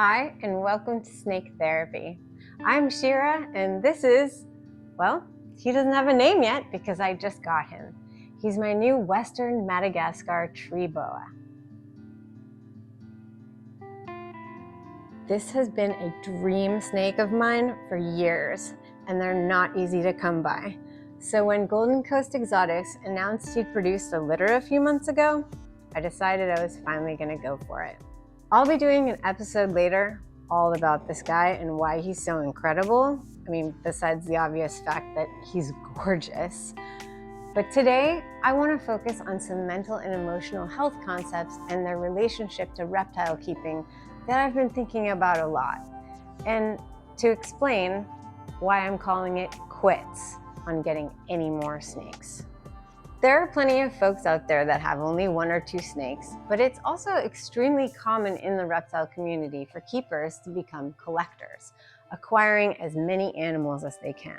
Hi, and welcome to Snake Therapy. I'm Shira, and this is, well, he doesn't have a name yet because I just got him. He's my new Western Madagascar tree boa. This has been a dream snake of mine for years, and they're not easy to come by. So when Golden Coast Exotics announced he'd produced a litter a few months ago, I decided I was finally going to go for it. I'll be doing an episode later all about this guy and why he's so incredible. I mean, besides the obvious fact that he's gorgeous. But today, I want to focus on some mental and emotional health concepts and their relationship to reptile keeping that I've been thinking about a lot. And to explain why I'm calling it quits on getting any more snakes. There are plenty of folks out there that have only 1 or 2 snakes, but it's also extremely common in the reptile community for keepers to become collectors, acquiring as many animals as they can.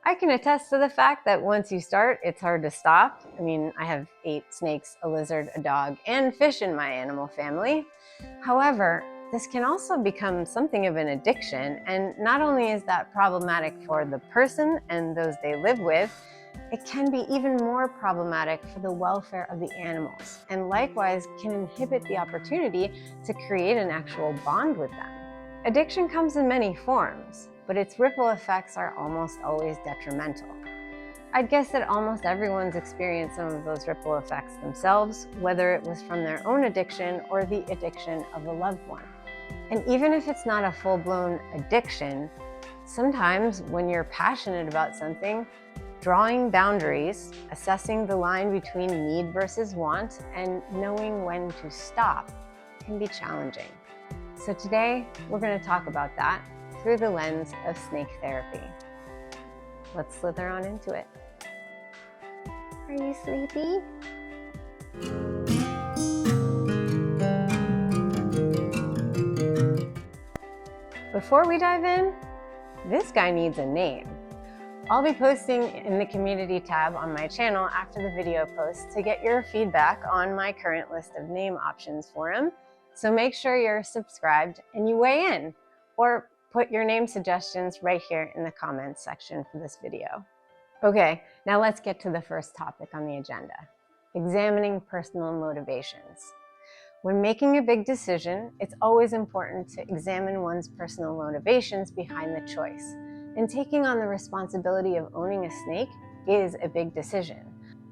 I can attest to the fact that once you start, it's hard to stop. I mean, I have 8 snakes, a lizard, a dog, and fish in my animal family. However, this can also become something of an addiction, and not only is that problematic for the person and those they live with, it can be even more problematic for the welfare of the animals, and likewise can inhibit the opportunity to create an actual bond with them. Addiction comes in many forms, but its ripple effects are almost always detrimental. I'd guess that almost everyone's experienced some of those ripple effects themselves, whether it was from their own addiction or the addiction of a loved one. And even if it's not a full-blown addiction, sometimes when you're passionate about something, drawing boundaries, assessing the line between need versus want, and knowing when to stop can be challenging. So today, we're going to talk about that through the lens of snake therapy. Let's slither on into it. Are you sleepy? Before we dive in, this guy needs a name. I'll be posting in the community tab on my channel after the video posts to get your feedback on my current list of name options for him. So make sure you're subscribed and you weigh in, or put your name suggestions right here in the comments section for this video. Okay, now let's get to the first topic on the agenda, examining personal motivations. When making a big decision, it's always important to examine one's personal motivations behind the choice. And taking on the responsibility of owning a snake is a big decision.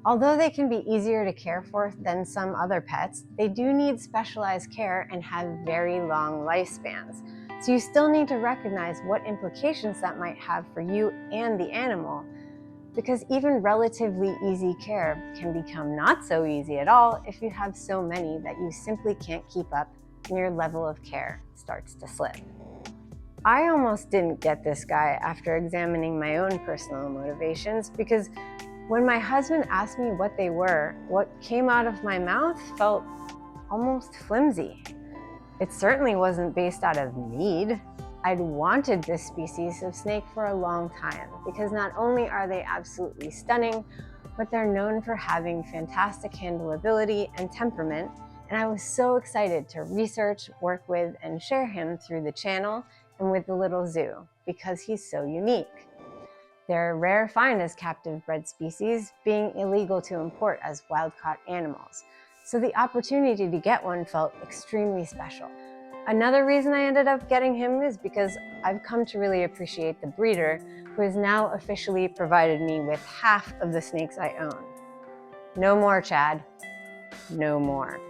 Although they can be easier to care for than some other pets, they do need specialized care and have very long lifespans. So you still need to recognize what implications that might have for you and the animal, because even relatively easy care can become not so easy at all if you have so many that you simply can't keep up and your level of care starts to slip. I almost didn't get this guy after examining my own personal motivations, because when my husband asked me what they were, what came out of my mouth felt almost flimsy. It certainly wasn't based out of need. I'd wanted this species of snake for a long time, because not only are they absolutely stunning, but they're known for having fantastic handleability and temperament, and I was so excited to research, work with, and share him through the channel and with the little zoo, because he's so unique. They're a rare find as captive bred species, being illegal to import as wild-caught animals, so the opportunity to get one felt extremely special. Another reason I ended up getting him is because I've come to really appreciate the breeder, who has now officially provided me with half of the snakes I own. No more, Chad. No more.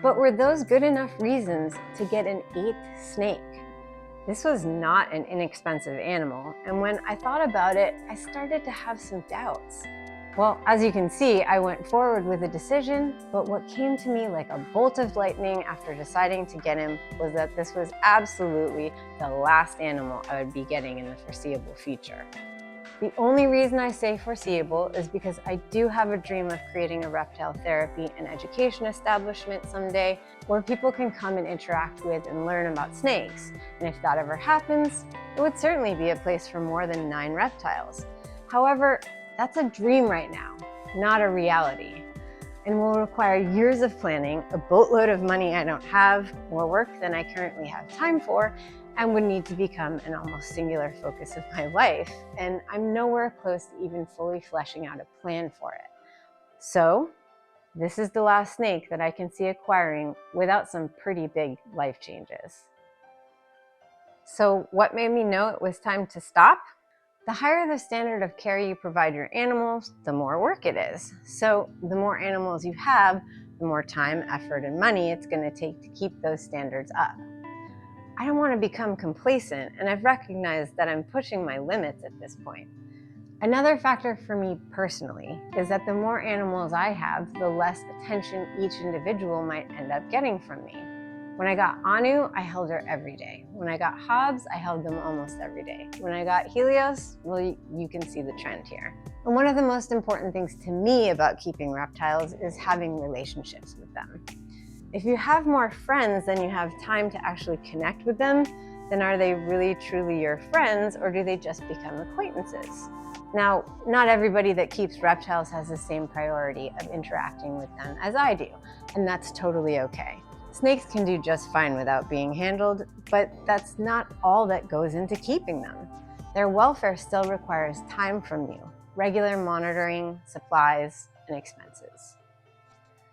But were those good enough reasons to get an 8th snake? This was not an inexpensive animal, and when I thought about it, I started to have some doubts. Well, as you can see, I went forward with a decision, but what came to me like a bolt of lightning after deciding to get him was that this was absolutely the last animal I would be getting in the foreseeable future. The only reason I say foreseeable is because I do have a dream of creating a reptile therapy and education establishment someday where people can come and interact with and learn about snakes. And if that ever happens, it would certainly be a place for more than 9 reptiles. However, that's a dream right now, not a reality. and will require years of planning, a boatload of money I don't have, more work than I currently have time for, and would need to become an almost singular focus of my life. And I'm nowhere close to even fully fleshing out a plan for it. So this is the last snake that I can see acquiring without some pretty big life changes. So what made me know it was time to stop? The higher the standard of care you provide your animals, the more work it is. So the more animals you have, the more time, effort, and money it's going to take to keep those standards up. I don't want to become complacent, and I've recognized that I'm pushing my limits at this point. Another factor for me personally is that the more animals I have, the less attention each individual might end up getting from me. When I got Anu, I held her every day. When I got Hobbs, I held them almost every day. When I got Helios, well, you can see the trend here. And one of the most important things to me about keeping reptiles is having relationships with them. If you have more friends than you have time to actually connect with them, then are they really truly your friends, or do they just become acquaintances? Now, not everybody that keeps reptiles has the same priority of interacting with them as I do, and that's totally okay. Snakes can do just fine without being handled, but that's not all that goes into keeping them. Their welfare still requires time from you, regular monitoring, supplies, and expenses.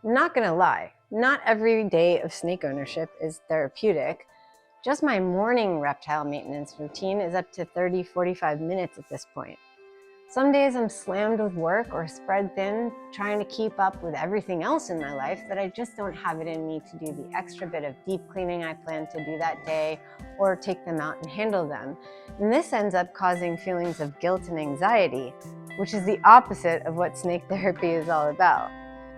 I'm not gonna lie, not every day of snake ownership is therapeutic. Just my morning reptile maintenance routine is up to 30-45 minutes at this point. Some days I'm slammed with work or spread thin, trying to keep up with everything else in my life that I just don't have it in me to do the extra bit of deep cleaning I plan to do that day, or take them out and handle them. And this ends up causing feelings of guilt and anxiety, which is the opposite of what snake therapy is all about.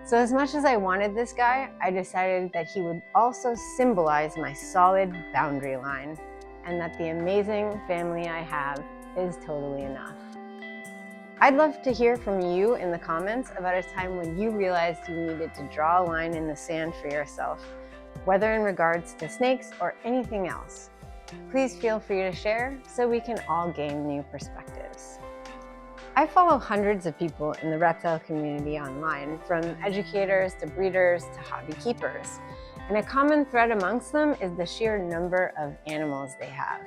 So as much as I wanted this guy, I decided that he would also symbolize my solid boundary line, and that the amazing family I have is totally enough. I'd love to hear from you in the comments about a time when you realized you needed to draw a line in the sand for yourself, whether in regards to snakes or anything else. Please feel free to share so we can all gain new perspectives. I follow hundreds of people in the reptile community online, from educators to breeders to hobby keepers. And a common thread amongst them is the sheer number of animals they have,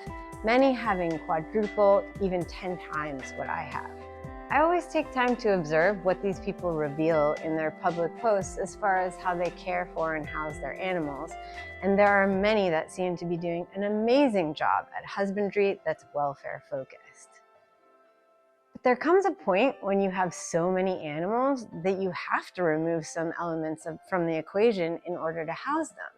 many having quadruple, even 10 times what I have. I always take time to observe what these people reveal in their public posts as far as how they care for and house their animals, and there are many that seem to be doing an amazing job at husbandry that's welfare focused. But there comes a point when you have so many animals that you have to remove some elements from the equation in order to house them.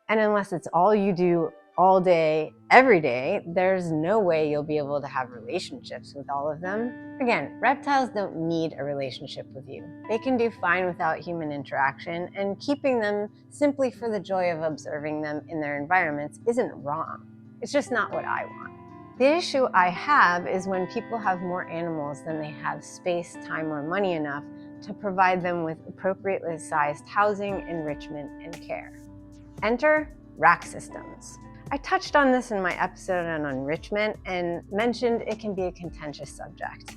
And unless it's all you do all day, every day, there's no way you'll be able to have relationships with all of them. Again, reptiles don't need a relationship with you. They can do fine without human interaction, and keeping them simply for the joy of observing them in their environments isn't wrong. It's just not what I want. The issue I have is when people have more animals than they have space, time, or money enough to provide them with appropriately sized housing, enrichment, and care. Enter rack systems. I touched on this in my episode on enrichment and mentioned it can be a contentious subject.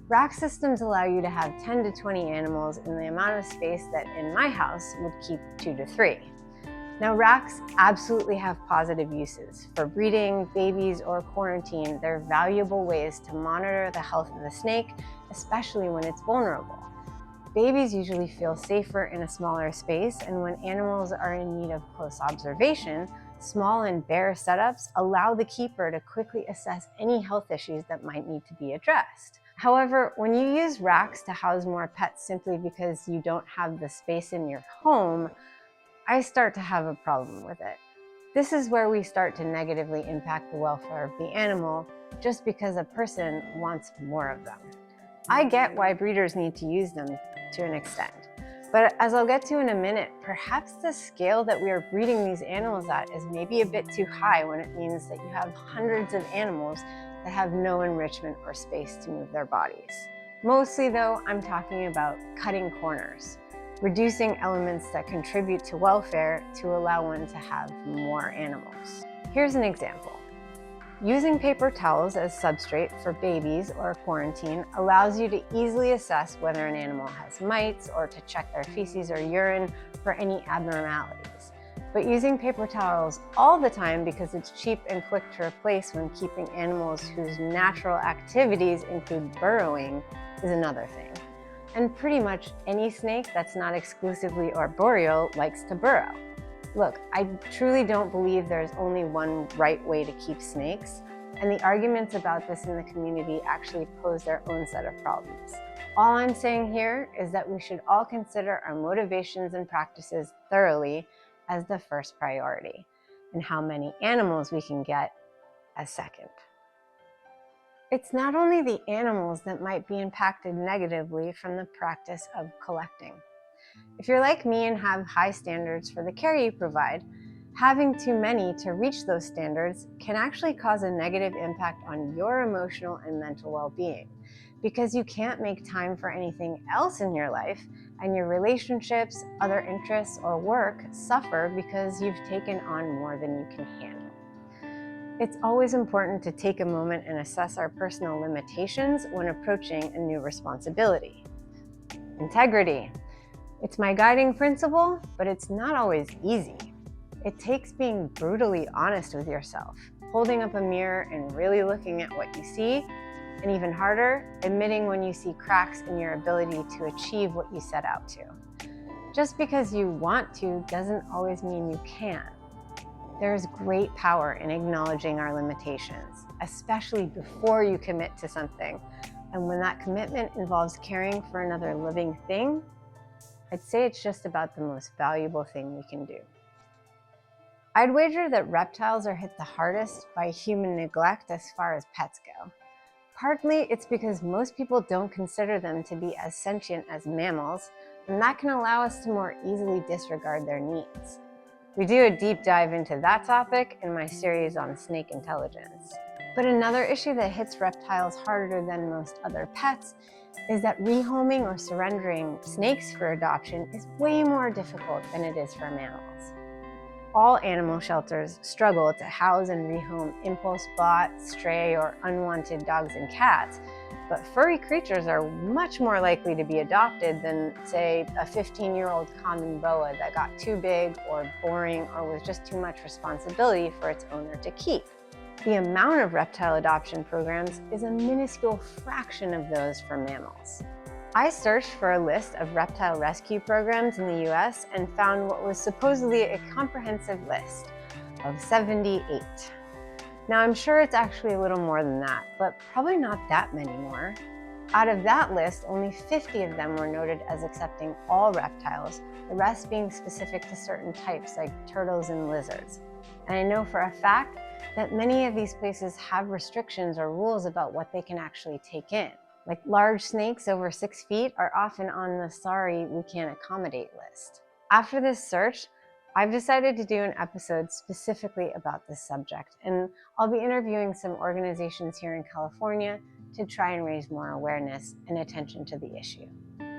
Rack systems allow you to have 10 to 20 animals in the amount of space that in my house would keep 2 to 3. Now, racks absolutely have positive uses. For breeding, babies, or quarantine, they're valuable ways to monitor the health of the snake, especially when it's vulnerable. Babies usually feel safer in a smaller space, and when animals are in need of close observation, small and bare setups allow the keeper to quickly assess any health issues that might need to be addressed. However, when you use racks to house more pets simply because you don't have the space in your home, I start to have a problem with it. This is where we start to negatively impact the welfare of the animal just because a person wants more of them. I get why breeders need to use them to an extent, but as I'll get to in a minute, perhaps the scale that we are breeding these animals at is maybe a bit too high when it means that you have hundreds of animals that have no enrichment or space to move their bodies. Mostly though, I'm talking about cutting corners, reducing elements that contribute to welfare to allow one to have more animals. Here's an example. Using paper towels as substrate for babies or quarantine allows you to easily assess whether an animal has mites or to check their feces or urine for any abnormalities. But using paper towels all the time because it's cheap and quick to replace when keeping animals whose natural activities include burrowing is another thing. And pretty much any snake that's not exclusively arboreal likes to burrow. Look, I truly don't believe there's only one right way to keep snakes, and the arguments about this in the community actually pose their own set of problems. All I'm saying here is that we should all consider our motivations and practices thoroughly as the first priority, and how many animals we can get as second. It's not only the animals that might be impacted negatively from the practice of collecting. If you're like me and have high standards for the care you provide, having too many to reach those standards can actually cause a negative impact on your emotional and mental well-being, because you can't make time for anything else in your life, and your relationships, other interests, or work suffer because you've taken on more than you can handle. It's always important to take a moment and assess our personal limitations when approaching a new responsibility. Integrity. It's my guiding principle, but it's not always easy. It takes being brutally honest with yourself, holding up a mirror and really looking at what you see, and even harder, admitting when you see cracks in your ability to achieve what you set out to. Just because you want to doesn't always mean you can. There is great power in acknowledging our limitations, especially before you commit to something. And when that commitment involves caring for another living thing, I'd say it's just about the most valuable thing we can do. I'd wager that reptiles are hit the hardest by human neglect as far as pets go. Partly it's because most people don't consider them to be as sentient as mammals, and that can allow us to more easily disregard their needs. We do a deep dive into that topic in my series on snake intelligence. But another issue that hits reptiles harder than most other pets is that rehoming or surrendering snakes for adoption is way more difficult than it is for mammals. All animal shelters struggle to house and rehome impulse bought, stray, or unwanted dogs and cats, but furry creatures are much more likely to be adopted than, say, a 15-year-old common boa that got too big or boring or was just too much responsibility for its owner to keep. The amount of reptile adoption programs is a minuscule fraction of those for mammals. I searched for a list of reptile rescue programs in the US and found what was supposedly a comprehensive list of 78. Now I'm sure it's actually a little more than that, but probably not that many more. Out of that list, only 50 of them were noted as accepting all reptiles, the rest being specific to certain types like turtles and lizards. And I know for a fact that many of these places have restrictions or rules about what they can actually take in. Like large snakes over 6 feet are often on the sorry, we can't accommodate list. After this search, I've decided to do an episode specifically about this subject, and I'll be interviewing some organizations here in California to try and raise more awareness and attention to the issue.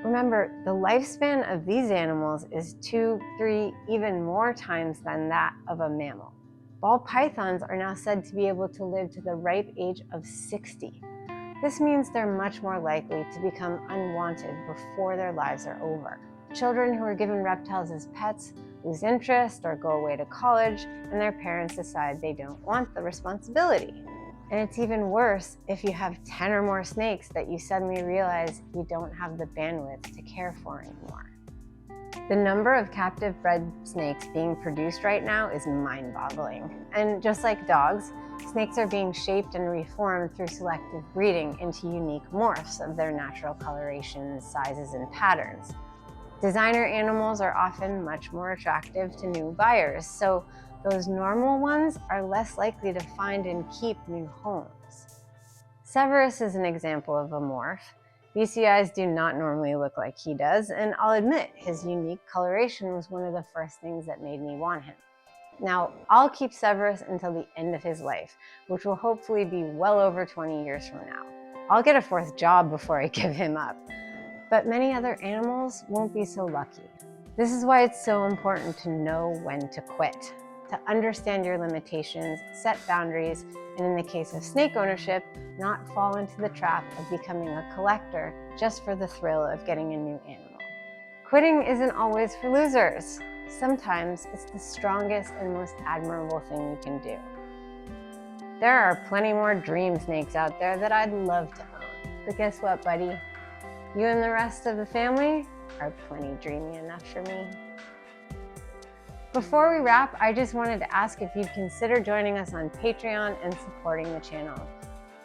Remember, the lifespan of these animals is 2, 3, even more times than that of a mammal. Ball pythons are now said to be able to live to the ripe age of 60. This means they're much more likely to become unwanted before their lives are over. Children who are given reptiles as pets lose interest or go away to college, and their parents decide they don't want the responsibility. And it's even worse if you have 10 or more snakes that you suddenly realize you don't have the bandwidth to care for anymore. The number of captive bred snakes being produced right now is mind-boggling. And just like dogs, snakes are being shaped and reformed through selective breeding into unique morphs of their natural colorations, sizes, and patterns. Designer animals are often much more attractive to new buyers, so those normal ones are less likely to find and keep new homes. Severus is an example of a morph. BCIs do not normally look like he does, and I'll admit his unique coloration was one of the first things that made me want him. Now, I'll keep Severus until the end of his life, which will hopefully be well over 20 years from now. I'll get a 4th job before I give him up. But many other animals won't be so lucky. This is why it's so important to know when to quit. to understand your limitations, set boundaries, and in the case of snake ownership, not fall into the trap of becoming a collector just for the thrill of getting a new animal. Quitting isn't always for losers. Sometimes it's the strongest and most admirable thing you can do. There are plenty more dream snakes out there that I'd love to own. But guess what, buddy? You and the rest of the family are plenty dreamy enough for me. Before we wrap, I just wanted to ask if you'd consider joining us on Patreon and supporting the channel.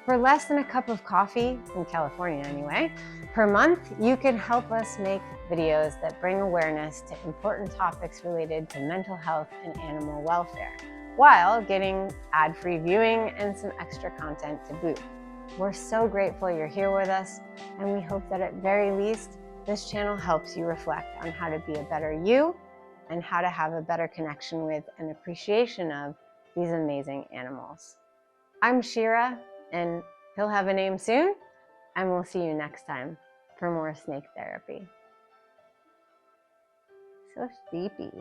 For less than a cup of coffee, in California anyway, per month, you can help us make videos that bring awareness to important topics related to mental health and animal welfare, while getting ad-free viewing and some extra content to boot. We're so grateful you're here with us, and we hope that at very least, this channel helps you reflect on how to be a better you and how to have a better connection with and appreciation of these amazing animals. I'm Shira, and he'll have a name soon, and we'll see you next time for more snake therapy. So sleepy.